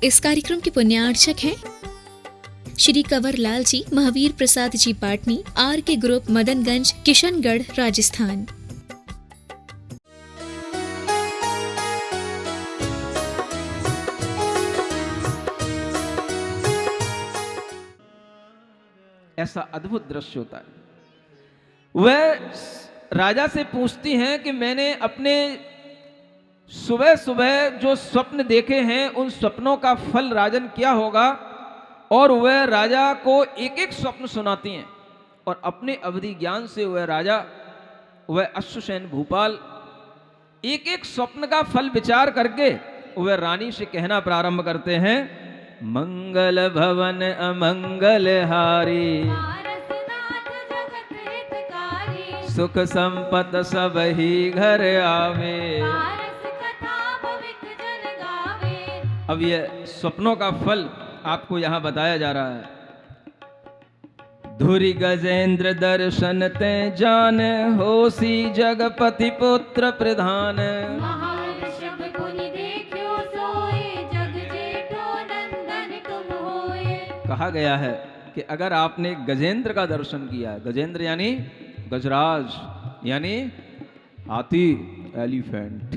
इस कार्यक्रम के पुण्यार्चक हैं श्री कंवर लाल जी, महावीर प्रसाद जी पाटनी, आर के ग्रुप, मदनगंज, किशनगढ़, राजस्थान। ऐसा अद्भुत दृश्य होता है। वह राजा से पूछती हैं कि मैंने अपने सुबह सुबह जो स्वप्न देखे हैं उन स्वप्नों का फल राजन क्या होगा, और वह राजा को एक एक स्वप्न सुनाती हैं और अपने अवधि ज्ञान से वह अश्वसेन भूपाल एक एक स्वप्न का फल विचार करके वह रानी से कहना प्रारंभ करते हैं, मंगल भवन अमंगल हारी, सुख संपत सब ही घर आवे। अब यह स्वप्नों का फल आपको यहां बताया जा रहा है। धुरी गजेंद्र दर्शन ते जान, होसी जगपति पुत्र प्रधान। कहा गया है कि अगर आपने गजेंद्र का दर्शन किया है, गजेंद्र यानी गजराज यानी हाथी, एलिफेंट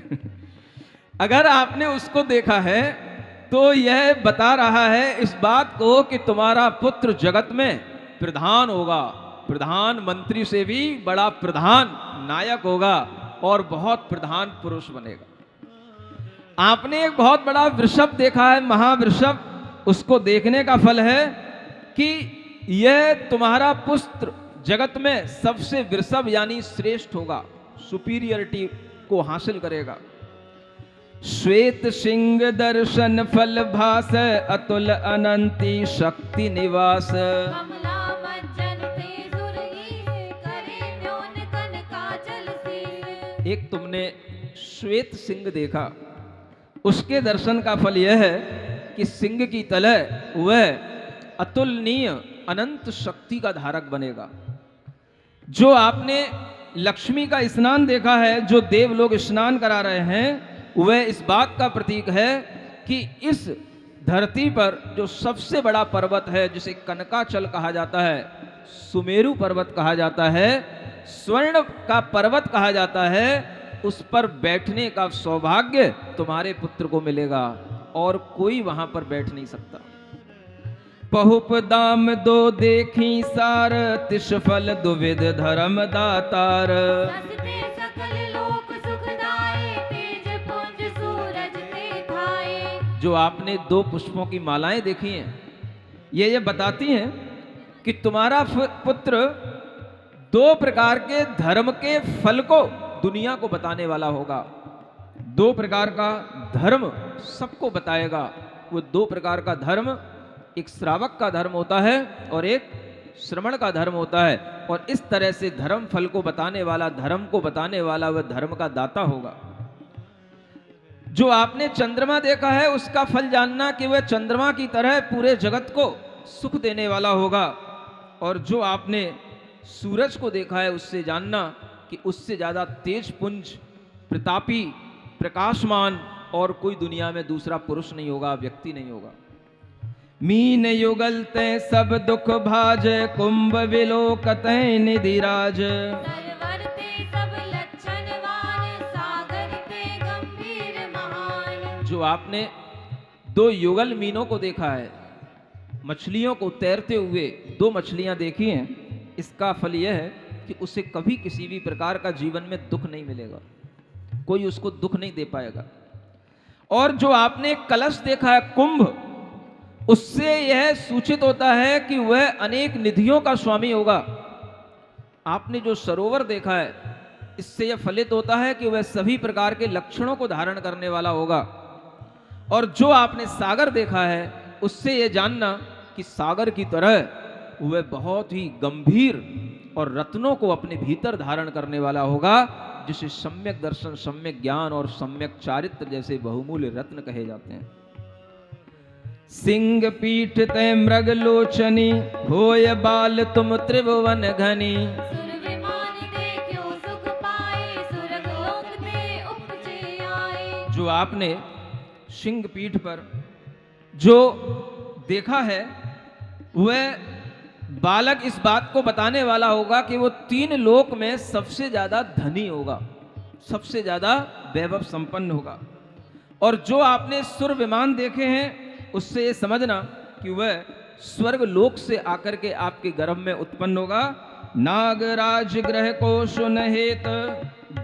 अगर आपने उसको देखा है तो यह बता रहा है इस बात को कि तुम्हारा पुत्र जगत में प्रधान होगा, प्रधानमंत्री से भी बड़ा प्रधान नायक होगा और बहुत प्रधान पुरुष बनेगा। आपने एक बहुत बड़ा वृषभ देखा है, महावृषभ, उसको देखने का फल है कि यह तुम्हारा पुत्र जगत में सबसे वृषभ यानी श्रेष्ठ होगा, सुपीरियरिटी को हासिल करेगा। श्वेत सिंह दर्शन फल भास, अतुल अनंती शक्ति निवास। एक तुमने श्वेत सिंह देखा, उसके दर्शन का फल यह है कि सिंह की तरह वह अतुलनीय अनंत शक्ति का धारक बनेगा। जो आपने लक्ष्मी का स्नान देखा है, जो देव लोग स्नान करा रहे हैं, वह इस बात का प्रतीक है कि इस धरती पर जो सबसे बड़ा पर्वत है, जिसे कनकाचल कहा जाता है, सुमेरु पर्वत कहा जाता है, स्वर्ण का पर्वत कहा जाता है, उस पर बैठने का सौभाग्य तुम्हारे पुत्र को मिलेगा और कोई वहां पर बैठ नहीं सकता। पहुप दाम दो देखी सार, तिस फल दुविध धर्म दातार। जो आपने दो पुष्पों की मालाएं देखी हैं, ये बताती हैं कि तुम्हारा पुत्र दो प्रकार के धर्म के फल को दुनिया को बताने वाला होगा। दो प्रकार का धर्म सबको बताएगा। वो दो प्रकार का धर्म, एक श्रावक का धर्म होता है और एक श्रमण का धर्म होता है, और इस तरह से धर्म फल को बताने वाला, धर्म को बताने वाला वह धर्म का दाता होगा। जो आपने चंद्रमा देखा है, उसका फल जानना कि वह चंद्रमा की तरह पूरे जगत को सुख देने वाला होगा, और जो आपने सूरज को देखा है, उससे जानना कि उससे ज्यादा तेज पुंज, प्रतापी, प्रकाशमान और कोई दुनिया में दूसरा पुरुष नहीं होगा, व्यक्ति नहीं होगा। मीन युगलते सब दुख भाज, कुंभ विलोकते निधिराज। जो आपने दो युगल मीनों को देखा है, मछलियों को तैरते हुए दो मछलियां देखी हैं, इसका फल यह है कि उसे कभी किसी भी प्रकार का जीवन में दुख नहीं मिलेगा, कोई उसको दुख नहीं दे पाएगा। और जो आपने कलश देखा है, कुंभ, उससे यह सूचित होता है कि वह अनेक निधियों का स्वामी होगा। आपने जो सरोवर देखा है, इससे यह फलित होता है कि वह सभी प्रकार के लक्षणों को धारण करने वाला होगा। और जो आपने सागर देखा है, उससे यह जानना कि सागर की तरह वह बहुत ही गंभीर और रत्नों को अपने भीतर धारण करने वाला होगा, जिसे सम्यक दर्शन, सम्यक ज्ञान और सम्यक चारित्र जैसे बहुमूल्य रत्न कहे जाते हैं। सिंह पीठ ते मृग लोचनी, होय बाल तुम त्रिभुवन घनी। जो आपने सिंह पीठ पर जो देखा है वह बालक इस बात को बताने वाला होगा कि वो 3 लोक में सबसे ज्यादा धनी होगा, सबसे ज्यादा वैभव संपन्न होगा। और जो आपने सुर विमान देखे हैं उससे ये समझना कि वह स्वर्ग लोक से आकर के आपके गर्भ में उत्पन्न होगा। नागराज ग्रह को सुनहेत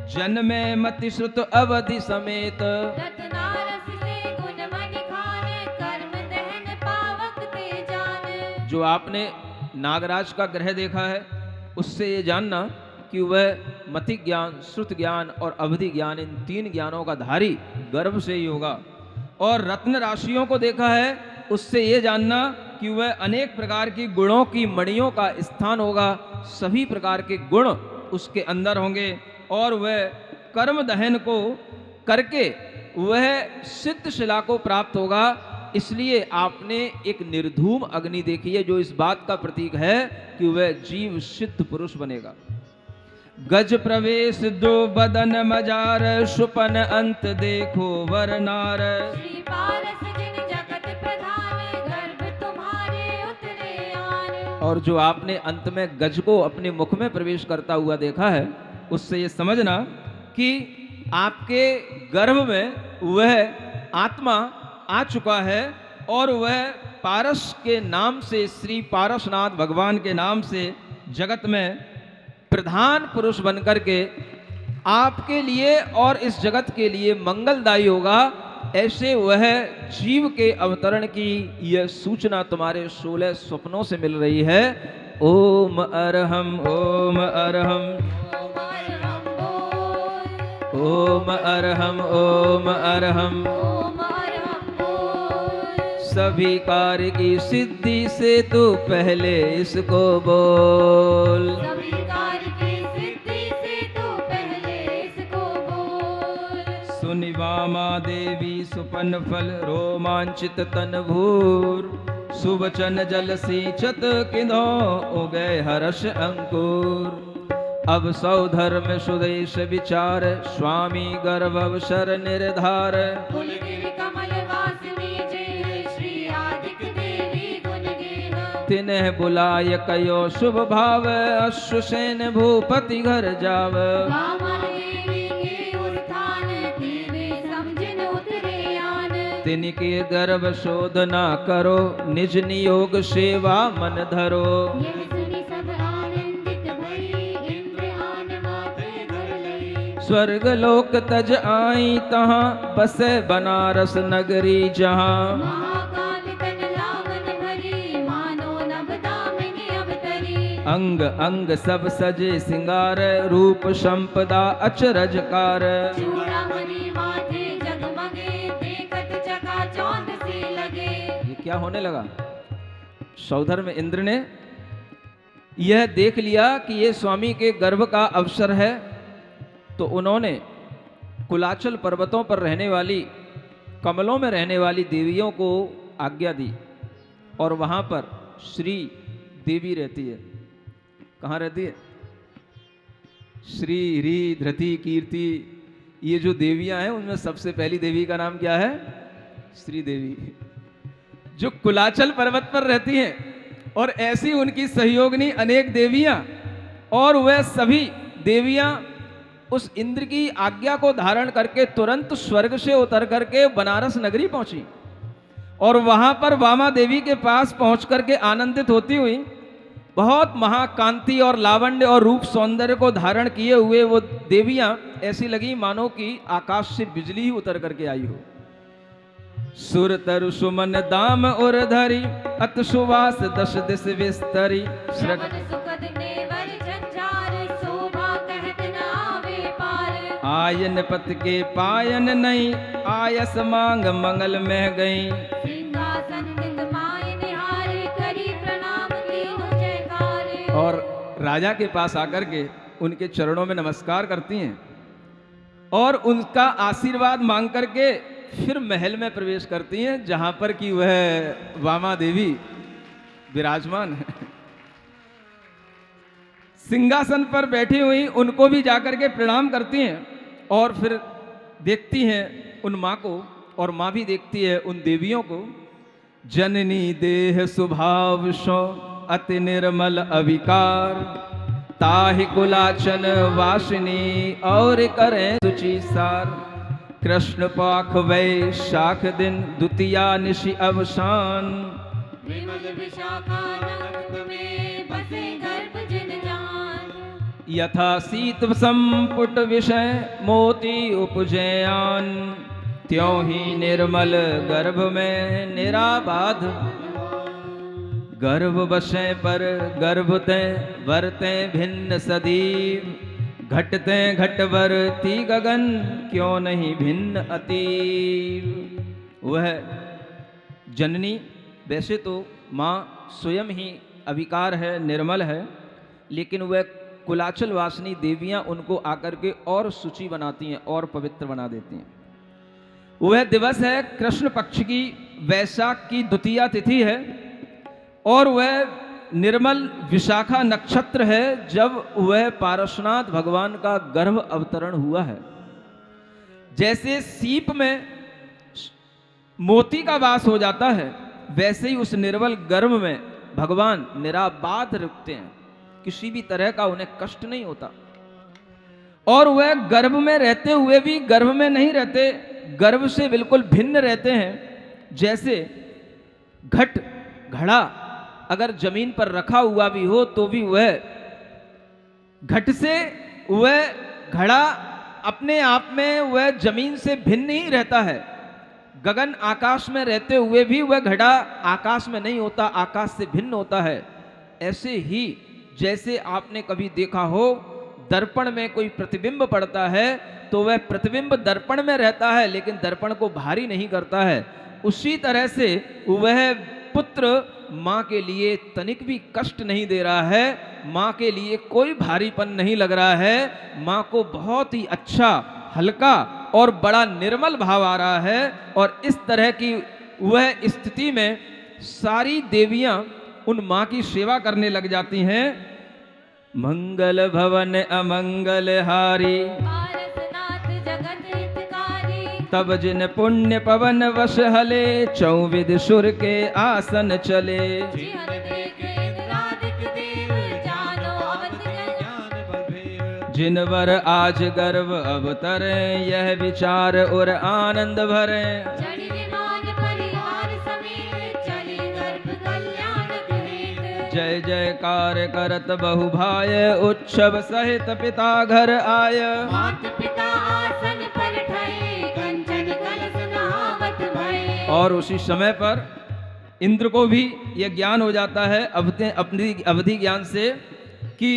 जन्मे मति श्रुत अवधि समेत। रत्नारस से गुण मणि खान, कर्म दहन पावक ते जान। जो आपने नागराज का ग्रह देखा है उससे ये जानना कि वह मति ज्ञान, श्रुत ज्ञान और अवधि ज्ञान, इन 3 ज्ञानों का धारी गर्भ से ही होगा। और रत्न राशियों को देखा है उससे ये जानना कि वह अनेक प्रकार की गुणों की मणियों का स्थान होगा, सभी प्रकार के गुण उसके अंदर होंगे। और वह कर्म दहन को करके वह सिद्ध शिला को प्राप्त होगा। इसलिए आपने एक निर्धूम अग्नि देखी है जो इस बात का प्रतीक है कि वह जीव सिद्ध पुरुष बनेगा। गज प्रवेश दो बदन मजार, सुपन अंत देखो वरनार। श्री पारस जिन जगत प्रधान, गर्भ तुम्हारे उतरे आन। और जो आपने अंत में गज को अपने मुख में प्रवेश करता हुआ देखा है उससे ये समझना कि आपके गर्भ में वह आत्मा आ चुका है और वह पारस के नाम से, श्री पारसनाथ भगवान के नाम से जगत में प्रधान पुरुष बनकर के आपके लिए और इस जगत के लिए मंगलदायी होगा। ऐसे वह जीव के अवतरण की यह सूचना तुम्हारे 16 स्वप्नों से मिल रही है। ओम अरहम, ओम अरहम, ओम अरहम बोल, ओम अरहम, ओम अरहम। ओम अरहम बोल। सभी कार्य की सिद्धि से तू पहले इसको बोल। सभी कार्य की सिद्धि से तू पहले इसको बोल। सुनि वामा देवी सुपन फल, रोमांचित तन भूर। सुवचन जल सिंचत किन्हो, उगै हर्ष अंकुर। अब सौधर्म सुदेश विचार, स्वामी गर्भ अवसर निर्धार। कुलगिरि कमल वासिनी जय, श्री आदित्य देवी गुण गेह। तिन्ह बुलाय कयो शुभ भाव, अश्वसेन भूपति घर जाव। वामन देवी के उत्थान, देवी समझिन उतरे आन। तिनके गर्भ शोधना करो, निज नियोग सेवा मन धरो। यह सुनि सब आनंदित भई, इंद्र आन माथे धर लई। स्वर्ग लोक तज आई तहाँ, बसे बनारस नगरी जहाँ। महाकाल तन लावण भरी, मानो नभ दामिनी अवतरी। अंग अंग सब सजे सिंगार, रूप संपदा अचरजकार। चूड़ामणि माथे जगमगे, देखत चकाचौंध से लगे। ये क्या होने लगा? सौधर्म इंद्र ने यह देख लिया कि ये स्वामी के गर्भ का अवसर है, तो उन्होंने कुलाचल पर्वतों पर रहने वाली, कमलों में रहने वाली देवियों को आज्ञा दी और वहाँ पर श्री देवी रहती है। कहाँ रहती है? श्री, री, धृति, कीर्ति, ये जो देवियां हैं उनमें सबसे पहली देवी का नाम क्या है? श्री देवी, जो कुलाचल पर्वत पर रहती हैं। और ऐसी उनकी सहयोगिनी अनेक देवियां, और वह सभी देवियां उस इंद्र की आज्ञा को धारण करके तुरंत स्वर्ग से उतर करके बनारस नगरी पहुंची। और वहां पर वामा देवी के पास पहुंच करके आनंदित होती हुई, बहुत महाकांति और लावण्य और रूप सौंदर्य को धारण किए हुए वो देवियां ऐसी लगी मानो कि आकाश से बिजली ही उतर करके आई हो। सुर तरु सुमन दाम उर धरी, अत सुवास दश दिश विस्तरी। श्रवण सुखद नेवर झंझार, शोभा कहत न आवे पार। आयन पत के पायन नहीं, आयस मांग मंगल में गई। सिंहासन निंद माय निहार, करी प्रणाम कीन्हु जयकार। और राजा के पास आकर के उनके चरणों में नमस्कार करती हैं और उनका आशीर्वाद मांग करके फिर महल में प्रवेश करती हैं, जहां पर कि वह वामा देवी विराजमान है। सिंहासन पर बैठी हुई उनको भी जाकर के प्रणाम करती हैं और फिर देखती हैं उन माँ को, और माँ भी देखती है उन देवियों को। जननी देह स्वभाव सो अति निर्मल अविकार, ताहि कुलाचन वासिनी और करें सुचि सार। कृष्ण पाख वैशाख दिन द्वितीया निशि अवसान, विमल विशाखा नक्त में बसे गर्भ जिन जान। यथा शीत संपुट विषय मोती उपजयान, त्यों ही निर्मल गर्भ में निराबाध। गर्भ बसे पर गर्भते वरते भिन्न सदीव, घटते घटवर्ती गगन क्यों नहीं भिन्न अतीव। वह जननी वैसे तो माँ स्वयं ही अविकार है, निर्मल है, लेकिन वह कुलाचल वासिनी देवियां उनको आकर के और शुचि बनाती हैं और पवित्र बना देती हैं। वह दिवस है कृष्ण पक्ष की वैशाख की द्वितीया तिथि है और वह निर्मल विशाखा नक्षत्र है जब वह पारसनाथ भगवान का गर्भ अवतरण हुआ है। जैसे सीप में मोती का वास हो जाता है, वैसे ही उस निर्मल गर्भ में भगवान निराबाध रुकते हैं, किसी भी तरह का उन्हें कष्ट नहीं होता। और वह गर्भ में रहते हुए भी गर्भ में नहीं रहते, गर्भ से बिल्कुल भिन्न रहते हैं। जैसे घट घड़ा अगर जमीन पर रखा हुआ भी हो तो भी वह घट से वह घड़ा अपने आप में वह जमीन से भिन्न ही रहता है। गगन आकाश में रहते हुए भी वह घड़ा आकाश में नहीं होता, आकाश से भिन्न होता है। ऐसे ही जैसे आपने कभी देखा हो दर्पण में कोई प्रतिबिंब पड़ता है तो वह प्रतिबिंब दर्पण में रहता है लेकिन दर्पण को भारी नहीं करता है, उसी तरह से वह पुत्र माँ के लिए तनिक भी कष्ट नहीं दे रहा है, माँ के लिए कोई भारीपन नहीं लग रहा है। माँ को बहुत ही अच्छा, हल्का और बड़ा निर्मल भाव आ रहा है। और इस तरह की वह स्थिति में सारी देवियां उन माँ की सेवा करने लग जाती हैं। मंगल भवन अमंगल हारी, पारसनाथ जगत हितकारी। तब जिन पुण्य पवन वश हले, चौविद सुर के आसन चले। जिहर देख इंद्रादिक देव, जानो अवध जिनवर आज गर्भ अवतरे, यह विचार और आनंद भरे। चढ़ी विमान परिवार समेत, चली गर्भ कल्याण गृहित। जय जयकार करत बहु भाय, उत्सव सहित पिता घर आय। मात पिता आसन पर ठए, कंचन कलश नहावत भये। और उसी समय पर इंद्र को भी यह ज्ञान हो जाता है अपनी अवधि ज्ञान से कि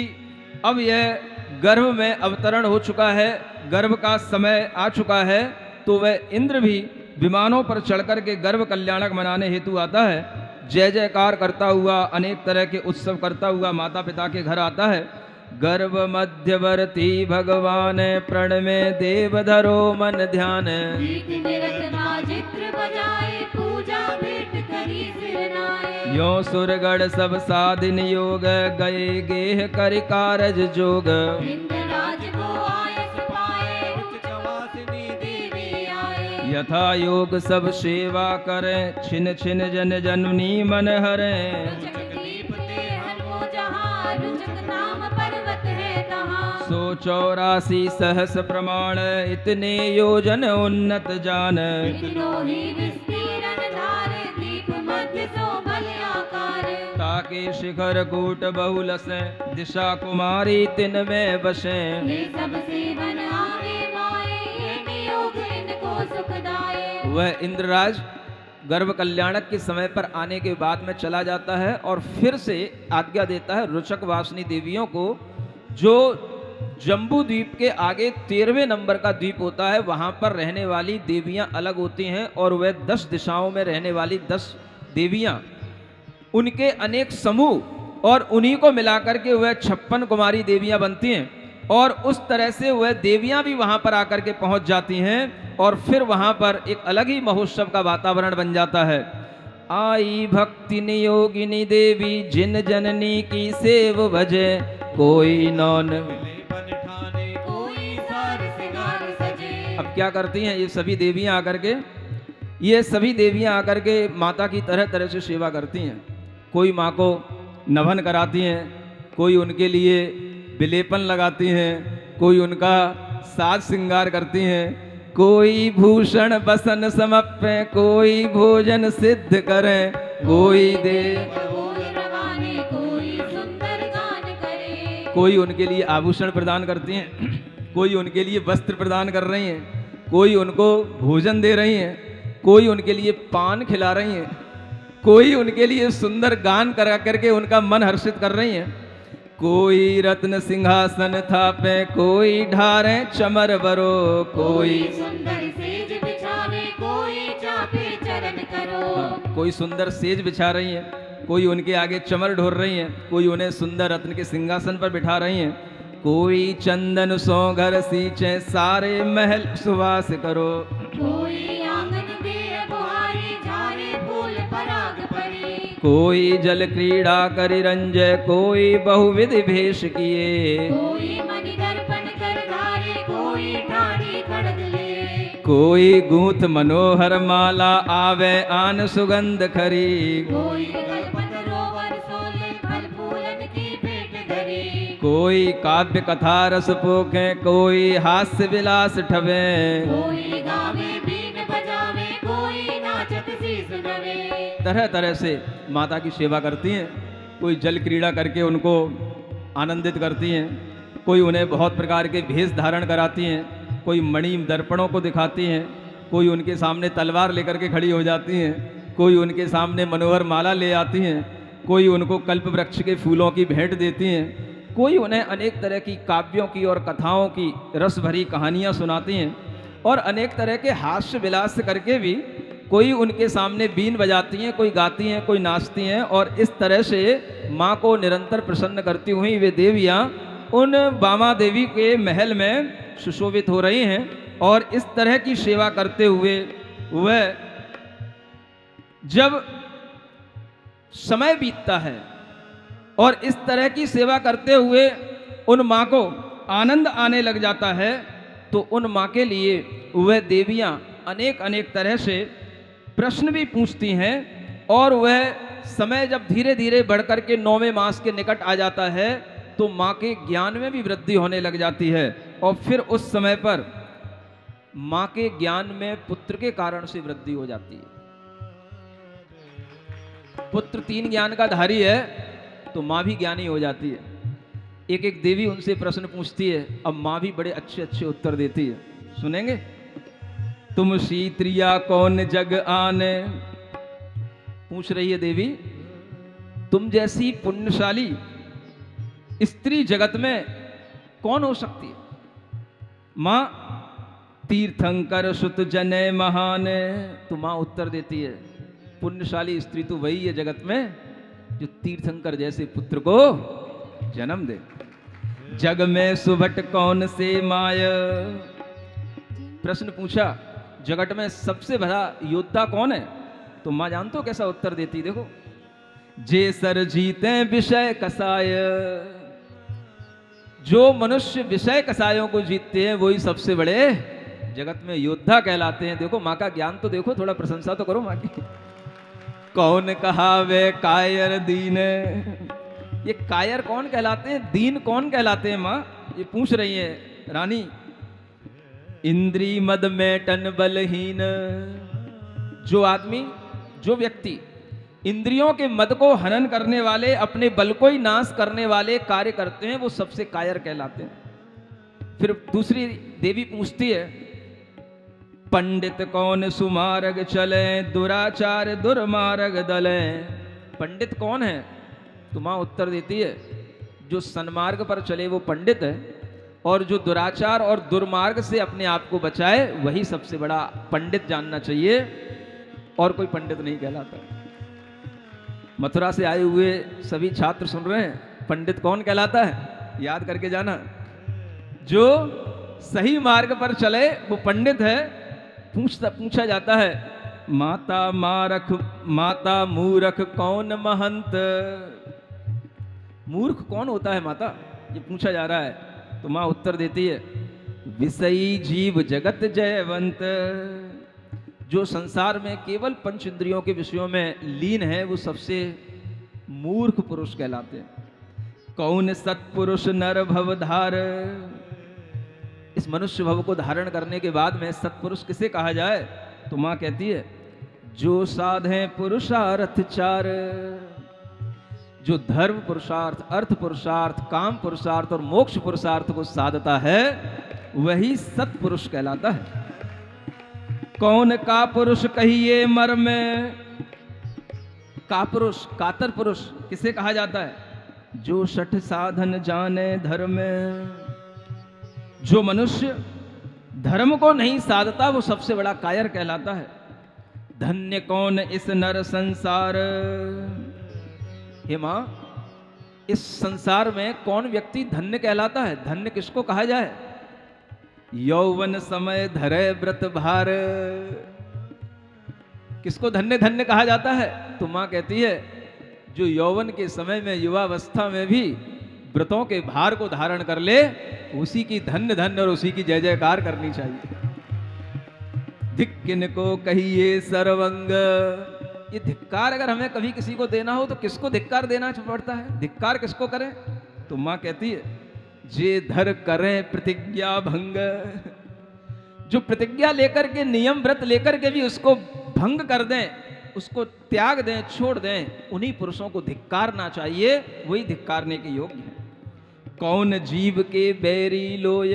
अब यह गर्भ में अवतरण हो चुका है, गर्भ का समय आ चुका है। तो वह इंद्र भी विमानों पर चढ़कर के गर्भ कल्याणक मनाने हेतु आता है। जय जयकार करता हुआ, अनेक तरह के उत्सव करता हुआ माता पिता के घर आता है। गर्भ मध्यवर्ती भगवान, प्रण में देव धरो मन ध्यान। गीत निरत माजित्र बजाए, पूजा भेंट करी सिर नाए। यो सुरगढ़ सब साधिन योग, गए गेह कर कारज जोग। इंद्रराज को आयस पाए, रुचवासिनी देवी आए। यथा योग सब सेवा करें, छिन छिन जन जननी मन हरें। रुचक दीप ते हनुमो जहाँ, रुचक नाम पर्वत है तहाँ। सो 84 सहस प्रमाण, इतने योजन उन्नत जान। इतनो ही विस्तीर्ण धार, दीप मध्य सो बल आकार। ताके शिखर कूट बहुल से, दिशा कुमारी तिन में बसे। ये सब सेवन आगे माए, ये नियोग इनको सुखदाए। वह इंद्रराज गर्भ कल्याणक के समय पर आने के बाद में चला जाता है और फिर से आज्ञा देता है रुचक वासिनी देवियों को, जो जम्बू द्वीप के आगे 13वें नंबर का द्वीप होता है, वहां पर रहने वाली देवियां अलग होती हैं और वह 10 दिशाओं में रहने वाली 10 देवियां, उनके अनेक समूह और उन्हीं को मिलाकर के वह 56 कुमारी देवियां बनती हैं। और उस तरह से वह देवियां भी वहां पर आकर के पहुंच जाती हैं और फिर वहां पर एक अलग ही महोत्सव का वातावरण बन जाता है। आई भक्ति नियोगिनी देवी, जिन जननी की सेव भजे। कोई नौन कोई सार सिंगार सजे। अब क्या करती हैं ये सभी देवियां आकर के, ये सभी देवियां आकर के माता की तरह तरह से सेवा करती हैं। कोई माँ को नभन कराती हैं, कोई उनके लिए विलेपन लगाती हैं, कोई उनका साज श्रृंगार करती हैं, कोई भूषण बसन समप्य, कोई भोजन सिद्ध करें, कोई दे बोल रवाने, कोई सुंदर गान करे। कोई उनके लिए आभूषण प्रदान करती हैं, कोई उनके लिए वस्त्र प्रदान कर रही हैं, कोई उनको भोजन दे रही हैं, कोई उनके लिए पान खिला रही हैं, कोई उनके लिए सुंदर गान करा करके उनका मन हर्षित कर रही हैं, कोई रत्न सिंहासन थापे, कोई ढारे चमर बरो, कोई सुंदर सेज बिछावे, कोई चापे चरण करो। कोई सुंदर सेज बिछा रही हैं, कोई उनके आगे चमर ढोर रही हैं, कोई उन्हें सुंदर रत्न के सिंहासन पर बिठा रही हैं, कोई चंदन सो घर सींचे, सारे महल सुवास करो। कोई आंगन दे बुहारी, झारे फूल पराग परी। कोई जल क्रीड़ा करि रंजय, कोई बहुविधि भेष किए, कोई मणि दर्पण कर धारे, कोई ठाड़ी खड़ग ले। कोई गूंथ मनोहर माला, आवे आन सुगंध खरी, कोई कल्पत रोवर सोले, फल फूलन की भेंट धरी। कोई काव्य कथा रस पोखे, कोई हास्य विलास ठवे, कोई गावे बीन बजावे, कोई नाचत शीस नवे। तरह तरह से माता की सेवा करती हैं। कोई जल क्रीड़ा करके उनको आनंदित करती हैं, कोई उन्हें बहुत प्रकार के भेष धारण कराती हैं, कोई मणि दर्पणों को दिखाती हैं, कोई उनके सामने तलवार लेकर के खड़ी हो जाती हैं, कोई उनके सामने मनोहर माला ले आती हैं, कोई उनको कल्प वृक्ष के फूलों की भेंट देती हैं, कोई उन्हें अनेक तरह की काव्यों की और कथाओं की रस भरी कहानियाँ सुनाती हैं, और अनेक तरह के हास्य विलास करके भी कोई उनके सामने बीन बजाती हैं, कोई गाती हैं, कोई नाचती हैं, और इस तरह से माँ को निरंतर प्रसन्न करती हुई वे देवियाँ उन बामा देवी के महल में सुशोभित हो रही हैं। और इस तरह की सेवा करते हुए वह जब समय बीतता है और इस तरह की सेवा करते हुए उन माँ को आनंद आने लग जाता है, तो उन माँ के लिए वह देवियाँ अनेक अनेक तरह से प्रश्न भी पूछती हैं, और वह समय जब धीरे धीरे बढ़कर के 9वें मास के निकट आ जाता है तो माँ के ज्ञान में भी वृद्धि होने लग जाती है, और फिर उस समय पर माँ के ज्ञान में पुत्र के कारण से वृद्धि हो जाती है। पुत्र 3 ज्ञान का धारी है तो माँ भी ज्ञानी हो जाती है। एक एक देवी उनसे प्रश्न पूछती है, अब माँ भी बड़े अच्छे अच्छे उत्तर देती है। सुनेंगे? तुम शीत्रिया कौन जग आने, पूछ रही है देवी, तुम जैसी पुण्यशाली स्त्री जगत में कौन हो सकती है? माँ तीर्थंकर सुत जने महाने, तो माँ उत्तर देती है, पुण्यशाली स्त्री तो वही है जगत में जो तीर्थंकर जैसे पुत्र को जन्म दे। जग में सुभट कौन से माय, प्रश्न पूछा जगत में सबसे बड़ा योद्धा कौन है? तो माँ जानते हो कैसा उत्तर देती, देखो, जे सर जीते विषय कसाय, जो मनुष्य विषय कसायों को जीतते हैं वही सबसे बड़े जगत में योद्धा कहलाते हैं। देखो माँ का ज्ञान तो देखो, थोड़ा प्रशंसा तो करो माँ की। कौन कहावे कायर दीन, ये कायर कौन कहलाते हैं, दीन कौन कहलाते हैं? माँ ये पूछ रही है रानी। इंद्री मद में टन बलहीन, जो आदमी, जो व्यक्ति इंद्रियों के मद को हनन करने वाले, अपने बल को ही नाश करने वाले कार्य करते हैं, वो सबसे कायर कहलाते हैं। फिर दूसरी देवी पूछती है, पंडित कौन सुमार्ग चले, दुराचार दुर्मार्ग दले, पंडित कौन है? तो माँ उत्तर देती है, जो सन्मार्ग पर चले वो पंडित है, और जो दुराचार और दुर्मार्ग से अपने आप को बचाए वही सबसे बड़ा पंडित जानना चाहिए, और कोई पंडित नहीं कहलाता। मथुरा से आए हुए सभी छात्र सुन रहे हैं, पंडित कौन कहलाता है? याद करके जाना, जो सही मार्ग पर चले वो पंडित है। पूछा जाता है, माता मूर्ख कौन महंत, मूर्ख कौन होता है माता, ये पूछा जा रहा है। तो माँ उत्तर देती है, विषयी जीव जगत जयवंत, जो संसार में केवल पंच इंद्रियों के विषयों में लीन है वो सबसे मूर्ख पुरुष कहलाते हैं। कौन सत्पुरुष नर भवधार, इस मनुष्य भव को धारण करने के बाद में सत्पुरुष किसे कहा जाए? तो मां कहती है जो साधे पुरुषार्थ चार, जो धर्म पुरुषार्थ, अर्थ पुरुषार्थ, काम पुरुषार्थ और मोक्ष पुरुषार्थ को साधता है वही सत्पुरुष कहलाता है। कौन का पुरुष कहिए मर्म, का पुरुष, कातर पुरुष किसे कहा जाता है? जो सठ साधन जाने धर्म, जो मनुष्य धर्म को नहीं साधता वो सबसे बड़ा कायर कहलाता है। धन्य कौन इस नर संसार, हे मां इस संसार में कौन व्यक्ति धन्य कहलाता है? धन्य किसको कहा जाए? यौवन समय धरे व्रत भार, किसको धन्य धन्य कहा जाता है? तो मां कहती है जो यौवन के समय में, युवावस्था में भी व्रतों के भार को धारण कर ले उसी की धन्य धन्य और उसी की जय जयकार करनी चाहिए। धिक्किन को कहिए सर्वंग, ये धिक्कार अगर हमें कभी किसी को देना हो तो किसको धिक्कार देना पड़ता है? धिक्कार किसको करें? तो मां कहती है जे धर करें प्रतिज्ञा भंग, जो प्रतिज्ञा लेकर के, नियम व्रत लेकर के भी उसको भंग कर दें, उसको त्याग दें, छोड़ दें, उन्हीं पुरुषों को धिक्कारना चाहिए, वही धिक्कारने के योग्य है। कौन जीव के बैरी लोय,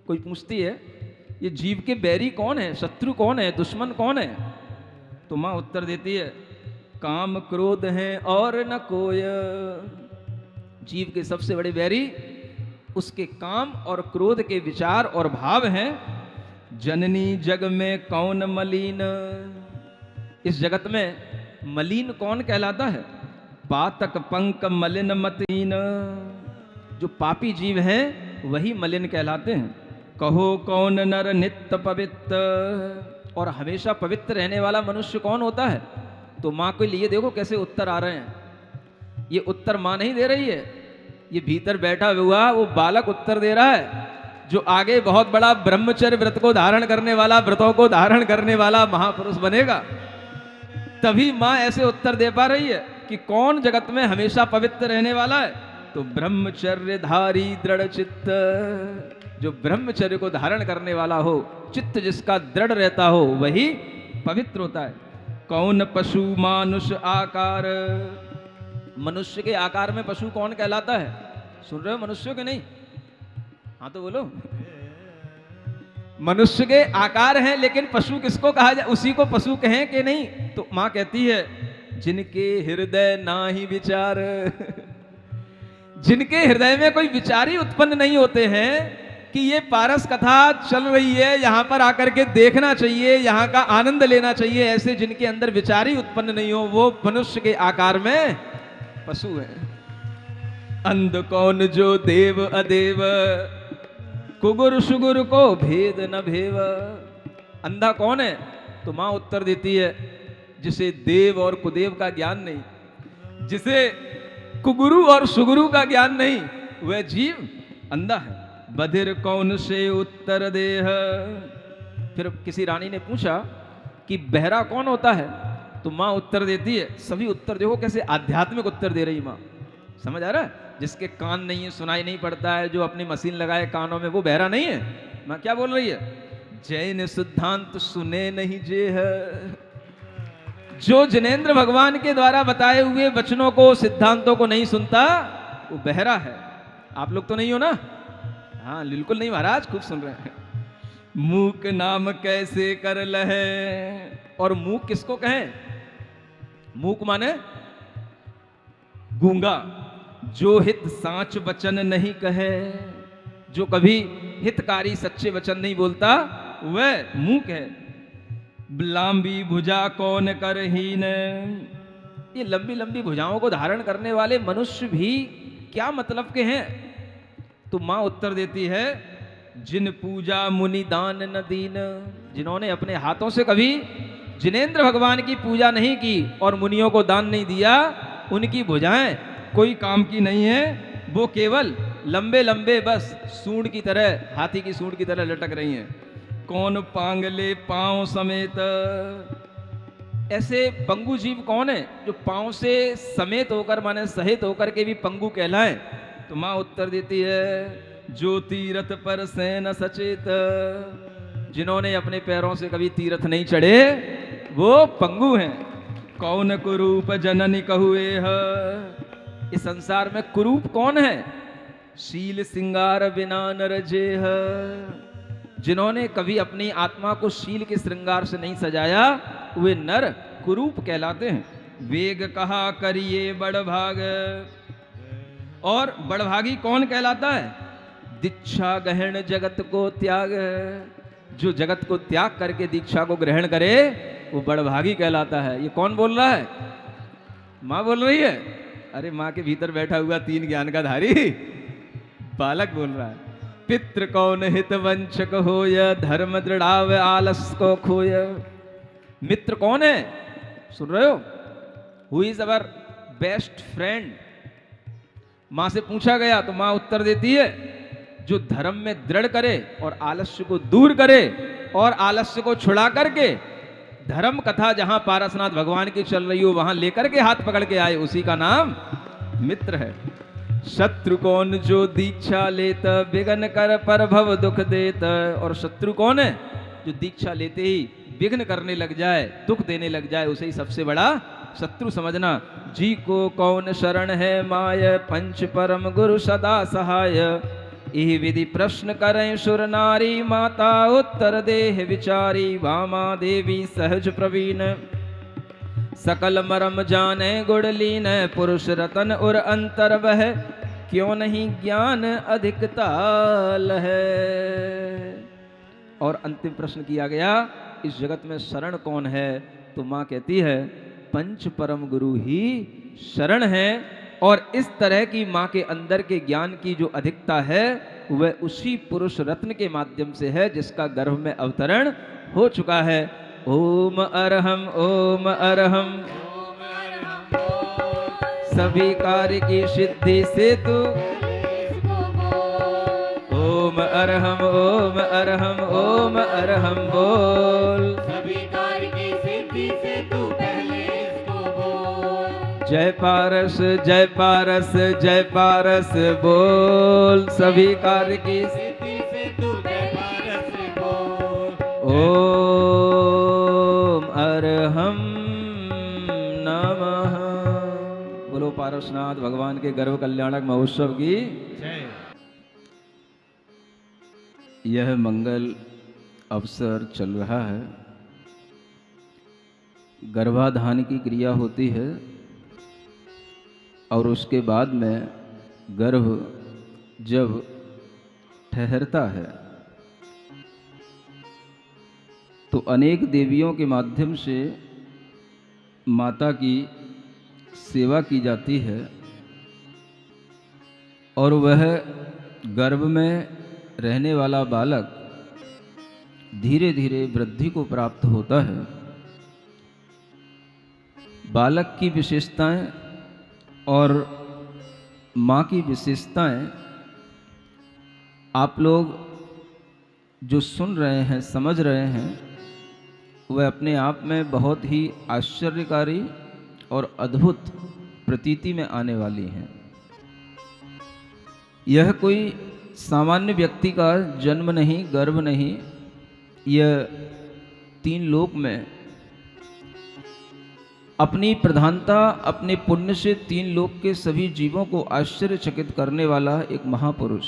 कोई पूछती है ये जीव के बैरी कौन है, शत्रु कौन है, दुश्मन कौन है? तो मां उत्तर देती है काम क्रोध है और न कोय, जीव के सबसे बड़े बैरी उसके काम और क्रोध के विचार और भाव हैं। जननी जग में कौन मलिन, इस जगत में मलिन कौन कहलाता है? पातक पंक मलिन मतीन, जो पापी जीव हैं वही मलिन कहलाते हैं। कहो कौन नर नित्य पवित्र, और हमेशा पवित्र रहने वाला मनुष्य कौन होता है? तो मां के लिए देखो कैसे उत्तर आ रहे हैं। ये उत्तर मां नहीं दे रही है, ये भीतर बैठा हुआ वो बालक उत्तर दे रहा है, जो आगे बहुत बड़ा ब्रह्मचर्य व्रत को धारण करने वाला, व्रतों को धारण करने वाला महापुरुष बनेगा। तभी मां ऐसे उत्तर दे पा रही है कि कौन जगत में हमेशा पवित्र रहने वाला है? तो ब्रह्मचर्य धारी दृढ़ चित्त, जो ब्रह्मचर्य को धारण करने वाला हो, चित्त जिसका दृढ़ रहता हो वही पवित्र होता है। कौन पशु मानुष आकार, मनुष्य के आकार में पशु कौन कहलाता है? सुन रहे हो मनुष्यों के? नहीं, हाँ तो बोलो। मनुष्य के आकार हैं लेकिन पशु किसको कहा जाए? उसी को पशु कहें कि नहीं? तो मां कहती है जिनके हृदय ना ही विचार, जिनके हृदय में कोई विचार ही उत्पन्न नहीं होते हैं कि ये पारस कथा चल रही है, यहां पर आकर के देखना चाहिए, यहां का आनंद लेना चाहिए, ऐसे जिनके अंदर विचार ही उत्पन्न नहीं हो वो मनुष्य के आकार में पशु है। अंध कौन जो देव अदेव, कुगुर सुगुर को भेद न भेव, अंधा कौन है? तो मां उत्तर देती है जिसे देव और कुदेव का ज्ञान नहीं, जिसे कुगुरु और सुगुरु का ज्ञान नहीं, वह जीव अंधा है। बधिर कौन से उत्तर देह, फिर किसी रानी ने पूछा कि बहरा कौन होता है? तो मां उत्तर देती है, सभी उत्तर देखो कैसे आध्यात्मिक उत्तर दे रही मां, समझ आ रहा है? जिसके कान नहीं है, सुनाई नहीं पड़ता है, जो अपनी मशीन लगाए कानों में, वो बहरा नहीं है। मां क्या बोल रही है? जैन सिद्धांत सुने नहीं जे है, जो जिनेंद्र भगवान के द्वारा बताए हुए वचनों को, सिद्धांतों को नहीं सुनता वो बहरा है। आप लोग तो नहीं हो ना? हाँ बिल्कुल नहीं महाराज, खूब सुन रहे हैं। मूक नाम कैसे कर लहे, और मूक किसको कहें? मूक माने गूंगा, जो हित साच वचन नहीं कहे, जो कभी हितकारी सच्चे वचन नहीं बोलता वह मूक है। लांबी भुजा कौन करहीन, ये लंबी लंबी भुजाओं को धारण करने वाले मनुष्य भी क्या मतलब के हैं? तो मां उत्तर देती है जिन पूजा मुनि दान न दीन, जिन्होंने अपने हाथों से कभी जिनेंद्र भगवान की पूजा नहीं की और मुनियों को दान नहीं दिया, उनकी भुजाएं कोई काम की नहीं है, वो केवल लंबे लंबे बस सूंड की तरह, हाथी की सूंड की तरह लटक रही हैं। कौन पांगले पांव समेत। ऐसे पंगु जीव कौन है जो पांव से समेत होकर माने सहित होकर के भी पंगु कहलाए। तो माँ उत्तर देती है, जो तीरथ पर से न सचेत, जिन्होंने अपने पैरों से कभी तीरथ नहीं चढ़े वो पंगु हैं। कौन कुरूप जननी कहुए है, इस संसार में कुरूप कौन है। शील सिंगार बिना नर जेह, जिन्होंने कभी अपनी आत्मा को शील के श्रृंगार से नहीं सजाया वे नर कुरूप कहलाते हैं। वेग कहा करिए बड़भाग, और बड़भागी कौन कहलाता है। दीक्षा गहन जगत को त्याग, जो जगत को त्याग करके दीक्षा को ग्रहण करे वो बड़भागी कहलाता है। ये कौन बोल रहा है, माँ बोल रही है। अरे माँ के भीतर बैठा हुआ 3 ज्ञान का धारी बालक बोल रहा है। पितृ कौन हित वंचक होय, धर्म दृढ़ाव आलस को खोय। मित्र कौन है, सुन रहे हो। Who is our best friend. माँ से पूछा गया तो माँ उत्तर देती है, जो धर्म में दृढ़ करे और आलस्य को दूर करे और आलस्य को छुड़ा करके धर्म कथा जहां पारसनाथ भगवान की चल रही हो वहां लेकर के हाथ पकड़ के आए, उसी का नाम मित्र है। शत्रु कौन जो दीक्षा लेत, विघ्न कर पर भव दुख देत। और शत्रु कौन है, जो दीक्षा लेते ही विघ्न करने लग जाए, दुख देने लग जाए, उसे ही सबसे बड़ा शत्रु समझना। जी को कौन शरण है माय, पंच परम गुरु सदा सहाय। यह विधि प्रश्न करें सुर नारी, माता उत्तर देह विचारी। वामा देवी सहज प्रवीण, सकल मरम जाने गुण लीन। पुरुष रतन और अंतर वह, क्यों नहीं ज्ञान अधिक ताल है। और अंतिम प्रश्न किया गया, इस जगत में शरण कौन है। तो माँ कहती है, पंच परम गुरु ही शरण है। और इस तरह की माँ के अंदर के ज्ञान की जो अधिकता है वह उसी पुरुष रत्न के माध्यम से है जिसका गर्भ में अवतरण हो चुका है। ओम अरहम ओम अरहम, सभी कार्य की सिद्धि से तू। ओम अरहम ओम अरहम ओम अरहम बोल, सभी कार्य की सिद्धि से तू पहले इसको बोल। जय पारस जय पारस जय पारस बोल, सभी कार्य की सिद्धि से तू पहले इसको बोल। ओम अरहम नमः। बोलो पारसनाथ भगवान के गर्भ कल्याणक महोत्सव की जय। यह मंगल अवसर चल रहा है, गर्भाधान की क्रिया होती है और उसके बाद में गर्भ जब ठहरता है तो अनेक देवियों के माध्यम से माता की सेवा की जाती है और वह गर्भ में रहने वाला बालक धीरे धीरे वृद्धि को प्राप्त होता है। बालक की विशेषताएं और माँ की विशेषताएं आप लोग जो सुन रहे हैं, समझ रहे हैं, वह अपने आप में बहुत ही आश्चर्यकारी और अद्भुत प्रतीति में आने वाली हैं। यह कोई सामान्य व्यक्ति का जन्म नहीं, गर्भ नहीं, यह 3 लोक में अपनी प्रधानता, अपने पुण्य से 3 लोक के सभी जीवों को आश्चर्यचकित करने वाला एक महापुरुष,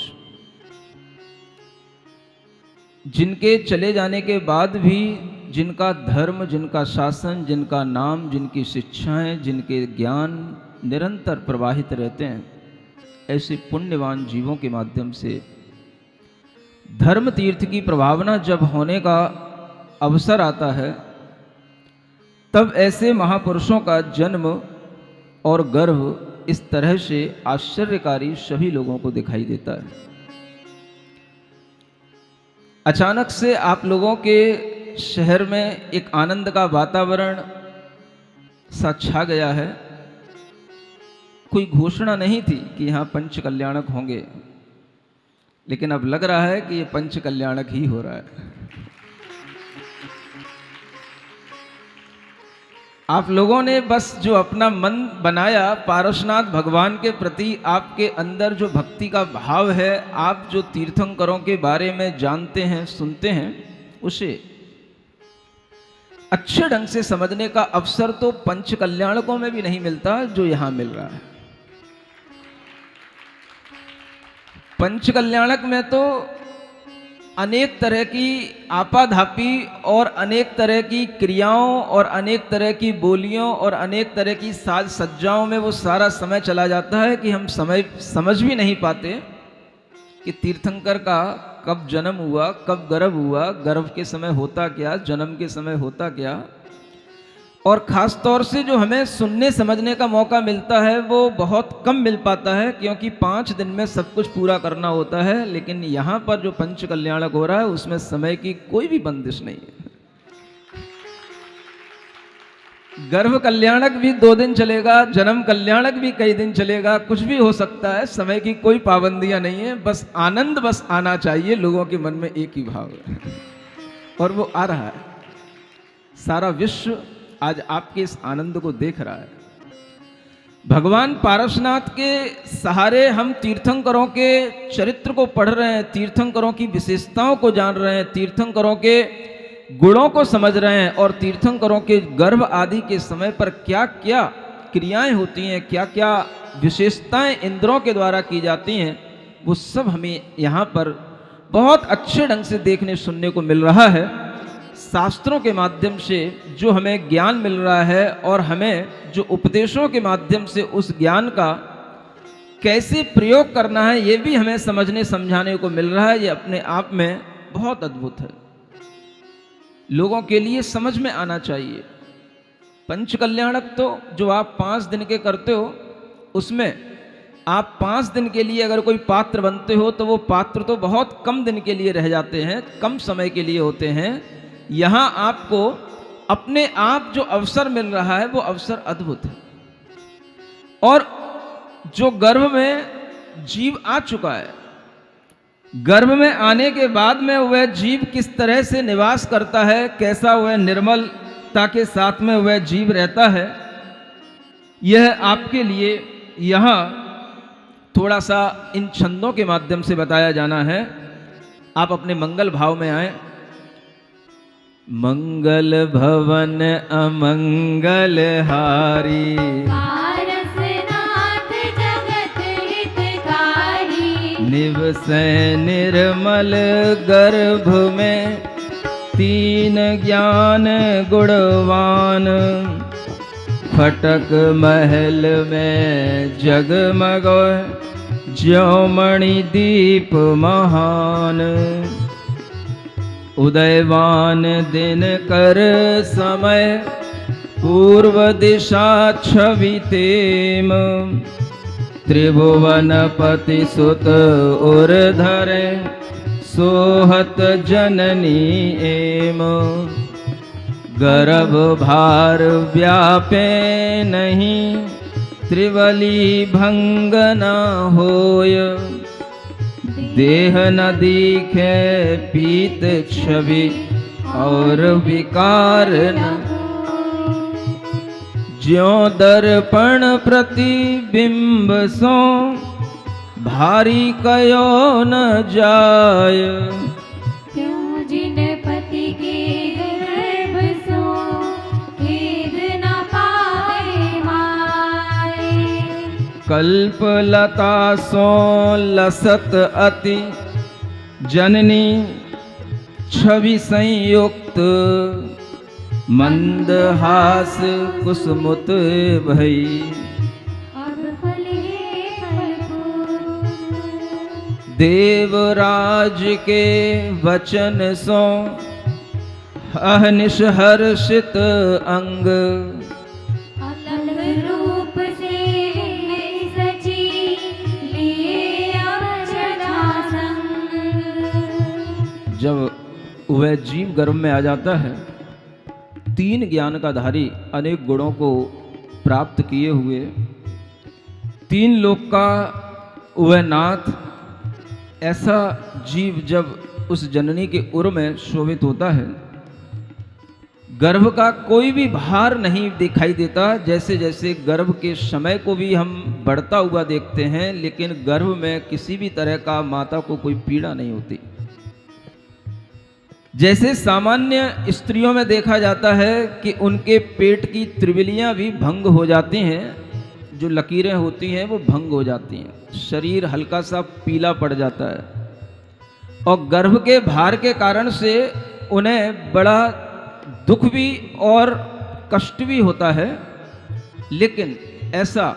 जिनके चले जाने के बाद भी जिनका धर्म, जिनका शासन, जिनका नाम, जिनकी शिक्षाएं, जिनके ज्ञान निरंतर प्रवाहित रहते हैं, ऐसे पुण्यवान जीवों के माध्यम से धर्म तीर्थ की प्रभावना जब होने का अवसर आता है, तब ऐसे महापुरुषों का जन्म और गर्भ इस तरह से आश्चर्यकारी सभी लोगों को दिखाई देता है। अचानक से आप लोगों के शहर में एक आनंद का वातावरण सा छा गया है। कोई घोषणा नहीं थी कि यहाँ पंच कल्याणक होंगे, लेकिन अब लग रहा है कि ये पंच कल्याणक ही हो रहा है। आप लोगों ने बस जो अपना मन बनाया पारसनाथ भगवान के प्रति, आपके अंदर जो भक्ति का भाव है, आप जो तीर्थंकरों के बारे में जानते हैं, सुनते हैं, उसे अच्छे ढंग से समझने का अवसर तो पंच कल्याणकों में भी नहीं मिलता जो यहां मिल रहा है। पंच कल्याणक में तो अनेक तरह की आपाधापी और अनेक तरह की क्रियाओं और अनेक तरह की बोलियों और अनेक तरह की साज सज्जाओं में वो सारा समय चला जाता है कि हम समय समझ भी नहीं पाते कि तीर्थंकर का कब जन्म हुआ, कब गर्भ हुआ, गर्भ के समय होता क्या, जन्म के समय होता क्या। और ख़ास तौर से जो हमें सुनने समझने का मौका मिलता है वो बहुत कम मिल पाता है, क्योंकि 5 दिन में सब कुछ पूरा करना होता है। लेकिन यहाँ पर जो पंच कल्याणक हो रहा है उसमें समय की कोई भी बंदिश नहीं है। गर्भ कल्याणक भी 2 दिन चलेगा, जन्म कल्याणक भी कई दिन चलेगा, कुछ भी हो सकता है, समय की कोई पाबंदियां नहीं है। बस आनंद बस आना चाहिए। लोगों के मन में एक ही भाव है और वो आ रहा है। सारा विश्व आज आपके इस आनंद को देख रहा है। भगवान पारसनाथ के सहारे हम तीर्थंकरों के चरित्र को पढ़ रहे हैं, तीर्थंकरों की विशेषताओं को जान रहे हैं, तीर्थंकरों के गुणों को समझ रहे हैं और तीर्थंकरों के गर्भ आदि के समय पर क्या क्या क्रियाएं होती हैं, क्या क्या विशेषताएं इंद्रों के द्वारा की जाती हैं, वो सब हमें यहाँ पर बहुत अच्छे ढंग से देखने सुनने को मिल रहा है। शास्त्रों के माध्यम से जो हमें ज्ञान मिल रहा है और हमें जो उपदेशों के माध्यम से उस ज्ञान का कैसे प्रयोग करना है, ये भी हमें समझने समझाने को मिल रहा है। ये अपने आप में बहुत अद्भुत है, लोगों के लिए समझ में आना चाहिए। पंच कल्याणक तो जो आप 5 दिन के करते हो, उसमें आप 5 दिन के लिए अगर कोई पात्र बनते हो तो वो पात्र तो बहुत कम दिन के लिए रह जाते हैं, कम समय के लिए होते हैं। यहाँ आपको अपने आप जो अवसर मिल रहा है वो अवसर अद्भुत है। और जो गर्भ में जीव आ चुका है, गर्भ में आने के बाद में वह जीव किस तरह से निवास करता है, कैसा वह निर्मलता के साथ में वह जीव रहता है, यह आपके लिए यहाँ थोड़ा सा इन छंदों के माध्यम से बताया जाना है। आप अपने मंगल भाव में आए। मंगल भवन अमंगल हारी, पारसनाथ जगत हितकारी। निवसै निर्मल गर्भ में 3 ज्ञान गुणवान। फटक महल में जगमगोय ज्यों मणि दीप महान। उदयवान दिन कर समय पूर्व दिशा छवि तेम। त्रिभुवनपति सुत उर धरे सोहत जननी एम। गर्भ भार व्यापे नहीं त्रिवली भंग न होय। देह न दिखे पीत छवि और विकार न। ज्यों दर्पण प्रतिबिंब सो भारी कयो न जाय। क्यों जिन पति के गर्भ सो खेद न पावे माय। कल्पलता सो लसत अति जननी छवि संयुक्त। मंदहास कुसुमुत भई अब फल हे फलपूर। देवराज के वचन सो अहनिश हर्षित अंग। अलग रूप से सची लिए अवचला संग। जब वह जीव गर्भ में आ जाता है, 3 ज्ञान का धारी, अनेक गुणों को प्राप्त किए हुए, 3 लोक का वह नाथ, ऐसा जीव जब उस जननी के उर में शोभित होता है, गर्भ का कोई भी भार नहीं दिखाई देता। जैसे जैसे गर्भ के समय को भी हम बढ़ता हुआ देखते हैं, लेकिन गर्भ में किसी भी तरह का माता को कोई पीड़ा नहीं होती। जैसे सामान्य स्त्रियों में देखा जाता है कि उनके पेट की त्रिविलियां भी भंग हो जाती हैं, जो लकीरें होती हैं वो भंग हो जाती हैं, शरीर हल्का सा पीला पड़ जाता है और गर्भ के भार के कारण से उन्हें बड़ा दुख भी और कष्ट भी होता है। लेकिन ऐसा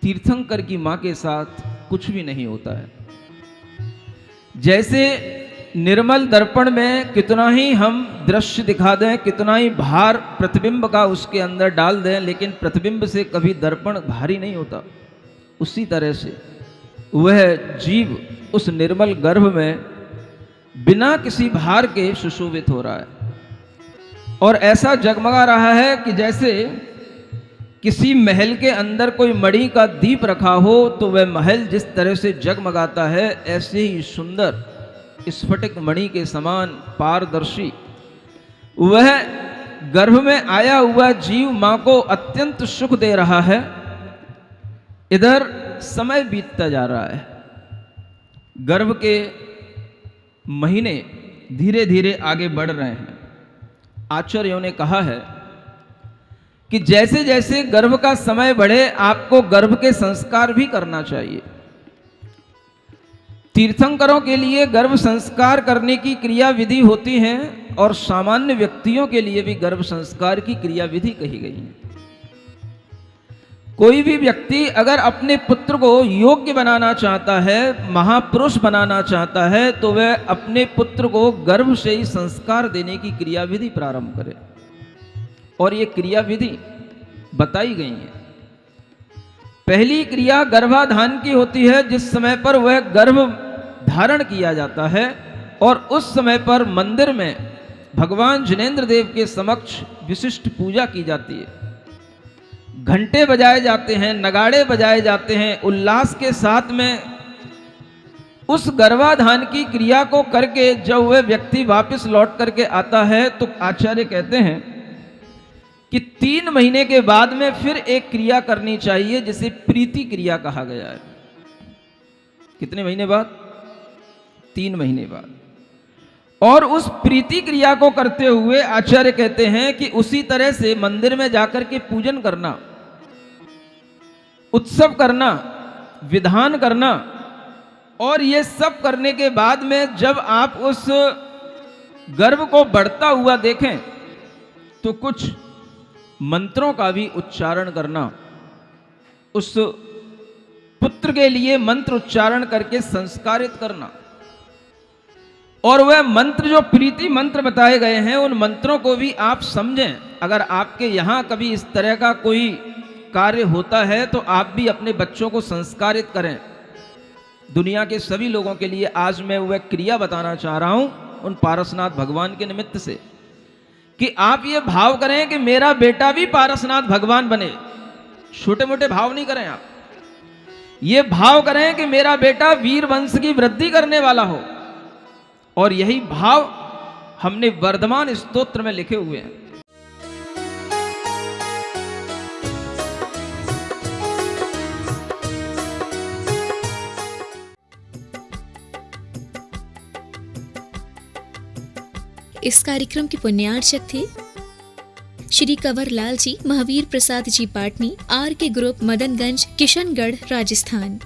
तीर्थंकर की मां के साथ कुछ भी नहीं होता है। जैसे निर्मल दर्पण में कितना ही हम दृश्य दिखा दें, कितना ही भार प्रतिबिंब का उसके अंदर डाल दें, लेकिन प्रतिबिंब से कभी दर्पण भारी नहीं होता। उसी तरह से वह जीव उस निर्मल गर्भ में बिना किसी भार के सुशोभित हो रहा है और ऐसा जगमगा रहा है कि जैसे किसी महल के अंदर कोई मणि का दीप रखा हो तो वह महल जिस तरह से जगमगाता है, ऐसे ही सुंदर स्फटिक मणि के समान पारदर्शी वह गर्भ में आया हुआ जीव मां को अत्यंत सुख दे रहा है। इधर समय बीतता जा रहा है, गर्भ के महीने धीरे धीरे आगे बढ़ रहे हैं। आचार्यों ने कहा है कि जैसे जैसे गर्भ का समय बढ़े आपको गर्भ के संस्कार भी करना चाहिए। तीर्थंकरों के लिए गर्भ संस्कार करने की क्रिया विधि होती है और सामान्य व्यक्तियों के लिए भी गर्भ संस्कार की क्रिया विधि कही गई है। कोई भी व्यक्ति अगर अपने पुत्र को योग्य बनाना चाहता है, महापुरुष बनाना चाहता है, तो वह अपने पुत्र को गर्भ से ही संस्कार देने की क्रिया विधि प्रारंभ करे और ये क्रिया विधि बताई गई है। पहली क्रिया गर्भाधान की होती है, जिस समय पर वह गर्भ धारण किया जाता है और उस समय पर मंदिर में भगवान जिनेंद्र देव के समक्ष विशिष्ट पूजा की जाती है। घंटे बजाए जाते हैं, नगाड़े बजाए जाते हैं, उल्लास के साथ में उस गर्भाधान की क्रिया को करके जब वह व्यक्ति वापस लौट करके आता है तो आचार्य कहते हैं कि 3 महीने के बाद में फिर एक क्रिया करनी चाहिए जिसे प्रीति क्रिया कहा गया है। कितने महीने बाद? 3 महीने बाद। और उस प्रीति क्रिया को करते हुए आचार्य कहते हैं कि उसी तरह से मंदिर में जाकर के पूजन करना, उत्सव करना, विधान करना और ये सब करने के बाद में जब आप उस गर्भ को बढ़ता हुआ देखें तो कुछ मंत्रों का भी उच्चारण करना, उस पुत्र के लिए मंत्र उच्चारण करके संस्कारित करना। और वह मंत्र जो प्रीति मंत्र बताए गए हैं उन मंत्रों को भी आप समझें। अगर आपके यहाँ कभी इस तरह का कोई कार्य होता है तो आप भी अपने बच्चों को संस्कारित करें। दुनिया के सभी लोगों के लिए आज मैं वह क्रिया बताना चाह रहा हूं उन पारसनाथ भगवान के निमित्त से कि आप ये भाव करें कि मेरा बेटा भी पारसनाथ भगवान बने। छोटे मोटे भाव नहीं करें, आप ये भाव करें कि मेरा बेटा वीर वंश की वृद्धि करने वाला हो। और यही भाव हमने वर्धमान स्तोत्र में लिखे हुए हैं। इस कार्यक्रम के पुण्यार्चक थे श्री कंवर लाल जी, महावीर प्रसाद जी पाटनी, आर के ग्रुप, मदनगंज, किशनगढ़, राजस्थान।